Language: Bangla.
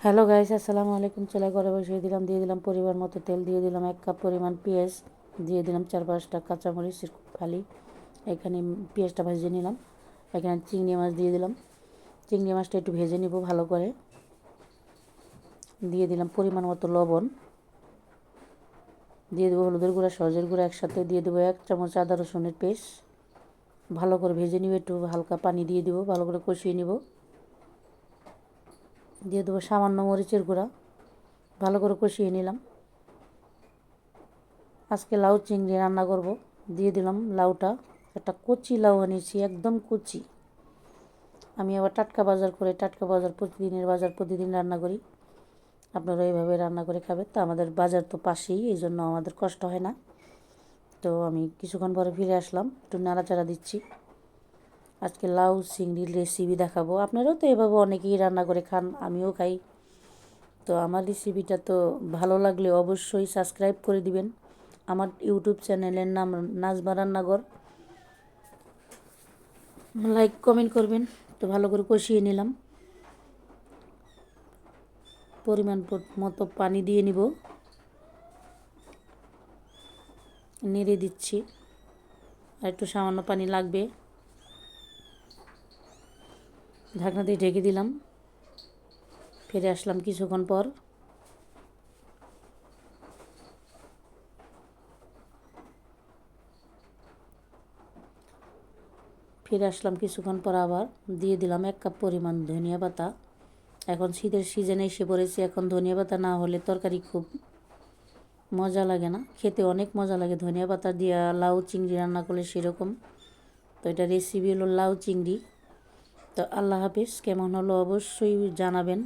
হ্যালো গাইস, আসসালামু আলাইকুম। চুলায় ঘরে বসিয়ে দিলাম, দিয়ে দিলাম পরিমাণ মতো তেল, দিয়ে দিলাম 1 কাপ পরিমাণ পেঁয়াজ, দিয়ে দিলাম 4-5টা কাঁচামরিচ ফালি। এখানে পেঁয়াজটা ভেজে নিলাম। এখানে চিংড়ি মাছ দিয়ে দিলাম। চিংড়ি মাছটা একটু ভেজে নিব ভালো করে। দিয়ে দিলাম পরিমাণ মতো লবণ, দিয়ে দেবো হলুদের গুঁড়া, সরষের গুঁড়া একসাথে, দিয়ে দেবো 1 চামচ আদা রসুনের পেস্ট। ভালো করে ভেজে নিব, একটু হালকা পানি দিয়ে দিব, ভালো করে কষিয়ে নিব। দিয়ে দেবো সামান্য মরিচের গুঁড়া, ভালো করে কষিয়ে নিলাম। আজকে লাউ চিংড়ি রান্না করব। দিয়ে দিলাম লাউটা, একটা কচি লাউ আনিয়েছি, একদম কচি। আমি আবার টাটকা বাজার করে, টাটকা বাজার প্রতিদিনের বাজার প্রতিদিন রান্না করি। আপনারা এইভাবে রান্না করে খাবেন। তো আমাদের বাজার তো পাশেই, এই জন্য আমাদের কষ্ট হয় না। তো আমি কিছুক্ষণ পরে ফিরে আসলাম, একটু নাড়াচাড়া দিচ্ছি। আজকে লাউ চিংড়ির রেসিপি দেখাবো। আপনারাও তো এভাবে অনেকেই রান্না করে খান, আমিও খাই। তো আমার রেসিপিটা তো ভালো লাগলে অবশ্যই সাবস্ক্রাইব করে দিবেন। আমার ইউটিউব চ্যানেলের নাম নাজমা রান্নাঘর। লাইক কমেন্ট করবেন। তো ভালো করে কষিয়ে নিলাম। পরিমাণ মতো পানি দিয়ে নিব, নেড়ে দিচ্ছি। আর একটু সামান্য পানি লাগবে। ঢাকনা দিয়ে ঢেকে দিলাম। ফিরে আসলাম কিছুক্ষণ পর। আবার দিয়ে দিলাম 1 কাপ পরিমাণ ধনিয়া পাতা। এখন শীতের সিজনে এসে পড়েছে, এখন ধনিয়া পাতা না হলে তরকারি খুব মজা লাগে না, খেতে অনেক মজা লাগে ধনিয়া পাতা দিয়া লাউ চিংড়ি রান্না করলে সেরকম। তো এটা রেসিপি হলো লাউ চিংড়ি। তো আল্লাহ হাফিজ। কেমন হলো অবশ্যই জানাবেন।